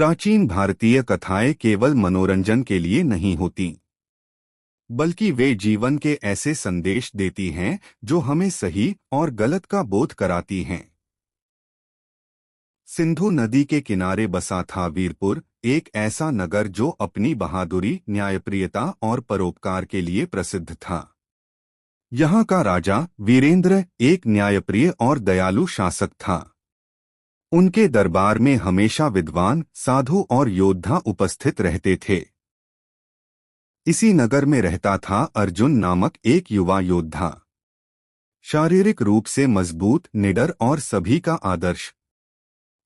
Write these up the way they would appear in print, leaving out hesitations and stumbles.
प्राचीन भारतीय कथाएं केवल मनोरंजन के लिए नहीं होती, बल्कि वे जीवन के ऐसे संदेश देती हैं जो हमें सही और गलत का बोध कराती हैं। सिंधु नदी के किनारे बसा था वीरपुर, एक ऐसा नगर जो अपनी बहादुरी, न्यायप्रियता और परोपकार के लिए प्रसिद्ध था। यहाँ का राजा वीरेंद्र एक न्यायप्रिय और दयालु शासक था। उनके दरबार में हमेशा विद्वान, साधु और योद्धा उपस्थित रहते थे। इसी नगर में रहता था अर्जुन नामक एक युवा योद्धा, शारीरिक रूप से मजबूत, निडर और सभी का आदर्श।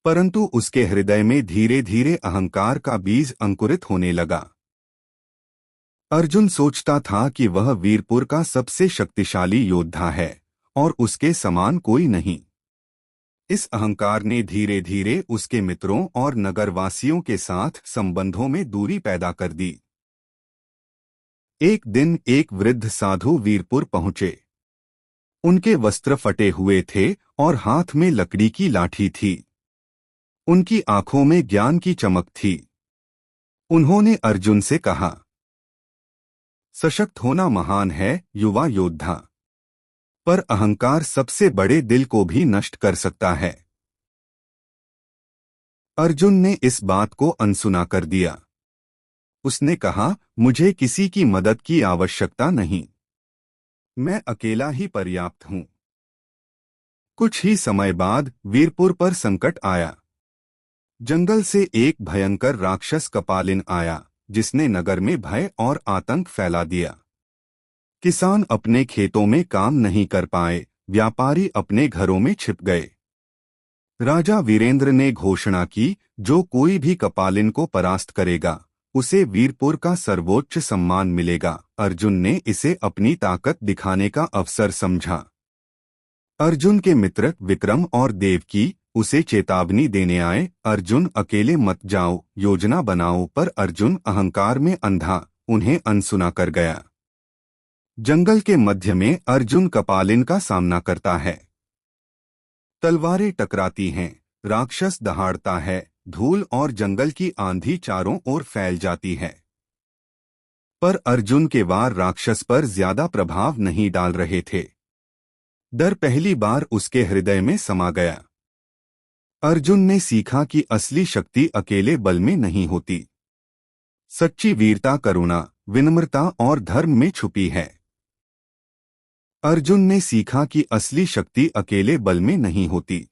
परंतु उसके हृदय में धीरे धीरे अहंकार का बीज अंकुरित होने लगा। अर्जुन सोचता था कि वह वीरपुर का सबसे शक्तिशाली योद्धा है और उसके समान कोई नहीं। इस अहंकार ने धीरे धीरे उसके मित्रों और नगरवासियों के साथ संबंधों में दूरी पैदा कर दी। एक दिन एक वृद्ध साधु वीरपुर पहुंचे। उनके वस्त्र फटे हुए थे और हाथ में लकड़ी की लाठी थी। उनकी आंखों में ज्ञान की चमक थी। उन्होंने अर्जुन से कहा, सशक्त होना महान है युवा योद्धा, पर अहंकार सबसे बड़े दिल को भी नष्ट कर सकता है। अर्जुन ने इस बात को अनसुना कर दिया। उसने कहा, मुझे किसी की मदद की आवश्यकता नहीं, मैं अकेला ही पर्याप्त हूं। कुछ ही समय बाद वीरपुर पर संकट आया। जंगल से एक भयंकर राक्षस कपालिन आया, जिसने नगर में भय और आतंक फैला दिया। किसान अपने खेतों में काम नहीं कर पाए, व्यापारी अपने घरों में छिप गए। राजा वीरेंद्र ने घोषणा की, जो कोई भी कपालिन को परास्त करेगा, उसे वीरपुर का सर्वोच्च सम्मान मिलेगा। अर्जुन ने इसे अपनी ताकत दिखाने का अवसर समझा। अर्जुन के मित्र विक्रम और देवकी उसे चेतावनी देने आए, अर्जुन अकेले मत जाओ, योजना बनाओ। पर अर्जुन अहंकार में अंधा उन्हें अनसुना कर गया। जंगल के मध्य में अर्जुन कपालिन का सामना करता है। तलवारें टकराती हैं, राक्षस दहाड़ता है, धूल और जंगल की आंधी चारों ओर फैल जाती है। पर अर्जुन के वार राक्षस पर ज्यादा प्रभाव नहीं डाल रहे थे। डर पहली बार उसके हृदय में समा गया। अर्जुन ने सीखा कि असली शक्ति अकेले बल में नहीं होती। सच्ची वीरता करुणा, विनम्रता और धर्म में छुपी है। अर्जुन ने सीखा कि असली शक्ति अकेले बल में नहीं होती।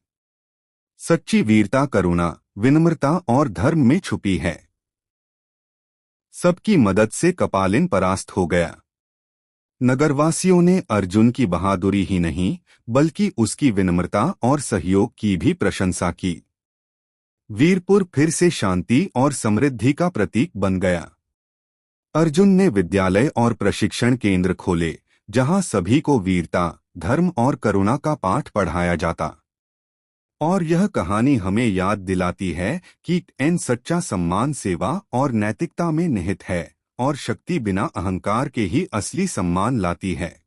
सच्ची वीरता करुणा, विनम्रता और धर्म में छुपी है। सबकी मदद से कपालिन परास्त हो गया। नगरवासियों ने अर्जुन की बहादुरी ही नहीं, बल्कि उसकी विनम्रता और सहयोग की भी प्रशंसा की। वीरपुर फिर से शांति और समृद्धि का प्रतीक बन गया। अर्जुन ने विद्यालय और प्रशिक्षण केंद्र खोले, जहां सभी को वीरता, धर्म और करुणा का पाठ पढ़ाया जाता। और यह कहानी हमें याद दिलाती है कि सच्चा सम्मान सेवा और नैतिकता में निहित है, और शक्ति बिना अहंकार के ही असली सम्मान लाती है।